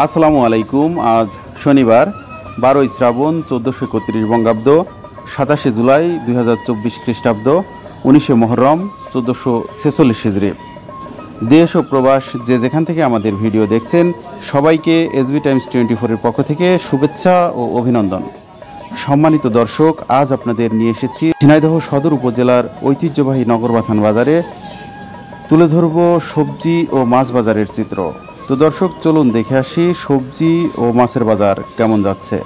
আসসালামু আলাইকুম। আজ শনিবার 12 শ্রাবণ 1431 বঙ্গাব্দ, 27 জুলাই 2024 খ্রিস্টাব্দ, 19 মহরম 1446 হিজরি। দেশ ও প্রবাস যে যেখান থেকে আমাদের ভিডিও দেখছেন সবাইকে এসবি টাইমস 24 এর পক্ষ থেকে শুভেচ্ছা ও অভিনন্দন। সম্মানিত দর্শক, আজ আপনাদের নিয়ে এসেছি ঝিনাইদহ সদর উপজেলার ঐতিহ্যবাহী নগরবাথান বাজারে। তুলে ধরব সবজি ও মাছ বাজারের চিত্র। তো দর্শক, চলুন দেখে আসি সবজি ও মাছের বাজার কেমন যাচ্ছে।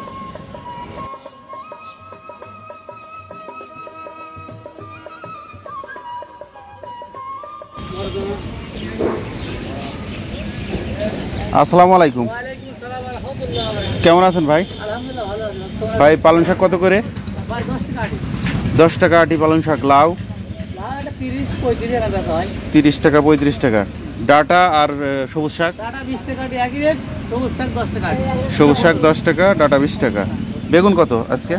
আসসালামু আলাইকুম। কেমন আছেন ভাই? ভাই, পালং শাক কত করে? 10 টাকা আটি পালং শাক। লাউ 30 টাকা 35 টাকা। ডাটা আর সবুজ শাক? সবুজ শাক 10 টাকা, ডাটা 20 টাকা। বেগুন কত আজকে?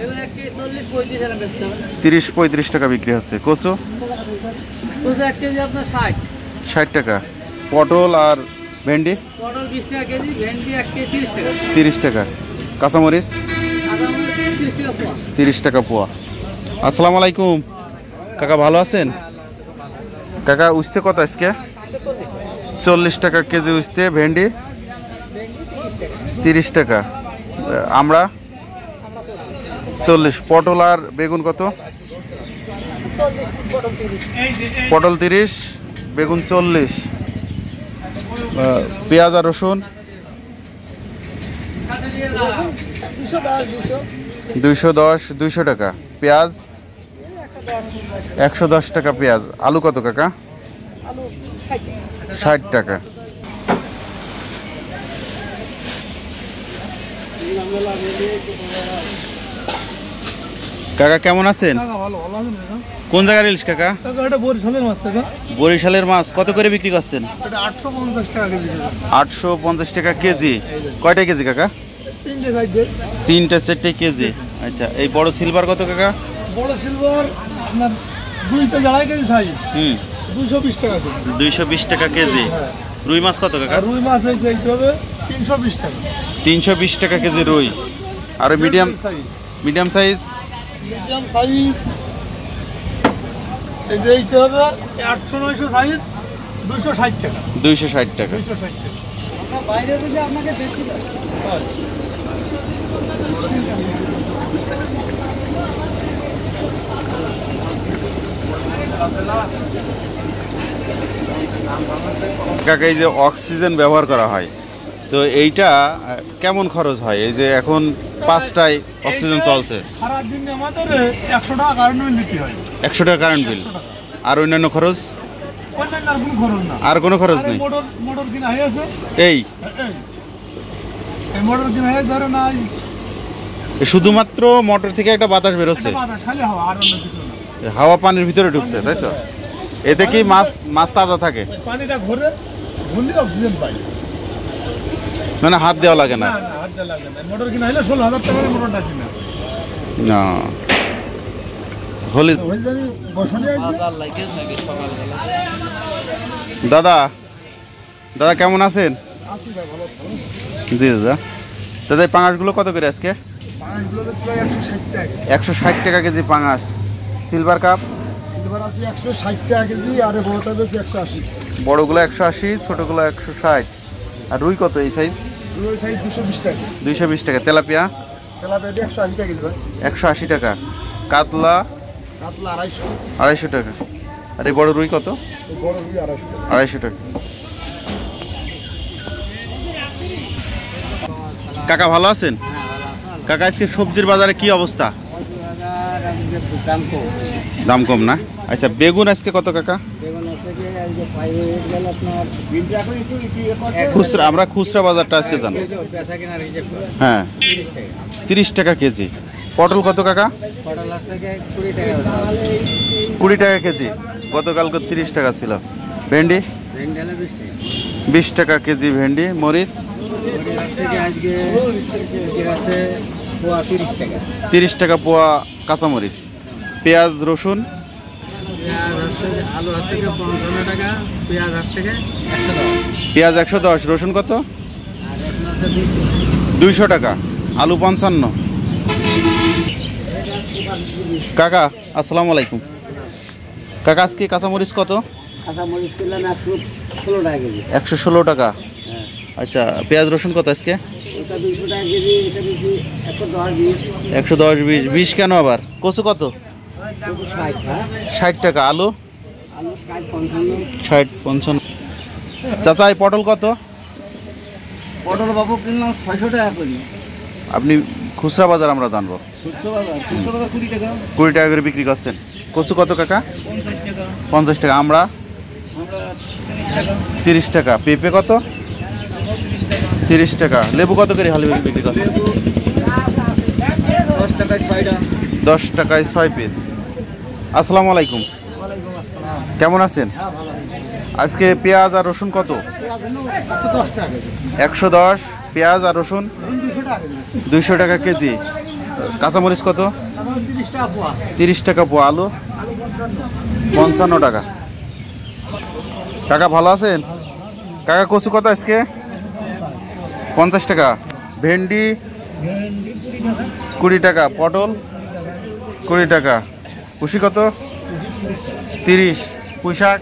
30-35 টাকা বিক্রি হচ্ছে। কচু 60 টাকা। পটল আর ভেন্ডি 30 টাকা। কাঁচামরিচ 30 টাকা পোয়া। আসসালামু আলাইকুম কাকা, ভালো আছেন? কাকা, উস্তে কত আজকে? 40 টাকা কেজি উস্তে। ভেন্ডি 30 টাকা। আমরা 40। পটল আর বেগুন কত? পটল 30, বেগুন 40। পেঁয়াজ আর রসুন 210 টাকা। পেঁয়াজ 110 টাকা পেঁয়াজ। আলু কত কাকা? 60 টাকা। কাকা কেমন আছেন? কোন জায়গার ইলিশ কাকা? বরিশালের মাছ কত করে বিক্রি করছেন? 850 টাকা কেজি। কয়টা কেজি কাকা? 3-4 কেজি। আচ্ছা, এই বড় সিলভার কত কাকা? বড় সিলভার আপনার 2.5 কেজি সাইজ। 220 টাকা কেজি। 220 টাকা কেজি। রুই মাছ কত কাকা? রুই মাছ এই যে হবে 320 টাকা। 320 টাকা কেজি রুই। আর মিডিয়াম সাইজ? মিডিয়াম সাইজ এই যে এইটা হবে 800-900 সাইজ 260 টাকা। 260 টাকা। বাইরে থেকে আপনাকে দেখতে পাই। কাকা, এই যে অক্সিজেন ব্যবহার করা হয়, তো এইটা কেমন খরচ হয়? এই যে এখন 5টায় অক্সিজেন চলছে, সারাদিন আমাদের 100 টাকা কারেন্ট বিল দিতে হয়। 100 টাকা কারেন্ট বিল। আর অন্যান্য খরচ? অন্যান্য আর কোনো খরচ না। আর কোনো খরচ নেই। মোটর কিনা হয়ে আছে। এই মোটর কিনা হয়ে ধরে না, শুধুমাত্র মোটর থেকে একটা বাতাস বেরোচ্ছে, খালি হাওয়া, আর অন্য কিছু না। হাওয়া পানির ভিতরে ঢুকছে, তাই তো? এতে কি মাছ তাজা থাকে? পানিটা ঘুরে ঘুরলে অক্সিজেন পাই, মানে হাত দেওয়া লাগে না। হাত দেওয়া লাগে না। মোটর কিনা হলে 16,000 টাকা মোটরটা কিনা না হলে। দাদা কেমন আছেন? জি দাদা। দাদা, এই পাঙাশগুলো কত করে আজকে? 160 টাকা কেজি পাঙাশ। Silver cup? সিলভার আছে 160 টাকা কেজি, আর বড়টা বেশি 180। বড়গুলো 180, ছোটগুলো 160। আর রুই কত এই সাইজ? রুই সাইজ 220 টাকা। 220 টাকা। তেলাপিয়া? তেলাপিয়া 180 টাকা কেজি ভাই। 180 টাকা। কাতলা? 250 টাকা। আর এই বড় রুই কত? বড় রুই 250 টাকা। কাকা ভালো আছেন? কাকা, আজকে সবজির বাজারে কি অবস্থা? দাম কম না? আচ্ছা, বেগুন আজকে কত কাকা? খুচরা, আমরা খুচরা বাজারটা আজকে জানি। হ্যাঁ, 30 টাকা কেজি। পটল কত কাকা? 20 টাকা কেজি। গতকালকে 30 টাকা ছিল। ভেন্ডি 20 টাকা কেজি ভেন্ডি। মরিচ 30 টাকা পোয়া কাঁচামরিচ। পেঁয়াজ রসুন পেঁয়াজ 110, রসুন কত? 200 টাকা। আলু 55। কাকা আসসালামু আলাইকুম। কাকা আজকে কাঁচামরিচ কত? কাঁচামরিচ কিনলাম 116 টাকা কেজি। 116 টাকা। আচ্ছা, পেঁয়াজ রসুন কত আজকে? এটা 200 টাকা কেজি, এটা বেশি 110 20। 20 কেন আবার? কচু কত? 60 টাকা। আলু? আলু 60 55। চাচা এই পটল কত? পটল বাবু কিনলাম 600 টাকা করে। আপনি খুচরা বাজার আমরা জানবো। খুচরা বাজার 20 টাকা। 20 টাকা করে বিক্রি করছেন। কচু কত কাকা? 50 টাকা। 50 টাকা। আমরা 30 টাকা। পেঁপে কত? 30 টাকা। লেবু কত করে হালি বিক্রি করছেন? 10 টাকায় 6টা। 10 টাকায় 6 পিস। আসসালামু আলাইকুম। ওয়ালাইকুম আসসালাম। কেমন আছেন? হ্যাঁ ভালো আছি। আজকে পেঁয়াজ আর রসুন কত? পেঁয়াজ হলো 110 টাকা কেজি। 110। পেঁয়াজ আর রসুন 200 টাকা কেজি। 200 টাকা কেজি। কাঁচামরিচ কত? তারপর 30 টাকা পোয়া। 30 টাকা পোয়া। আলু আলু 55 টাকা। কাকা ভালো আছেন? কাকা কচু কত আজকে? 50 টাকা। ভেন্ডি 20 টাকা। পটল 20 টাকা। কুশি কত? 30। পুঁই শাক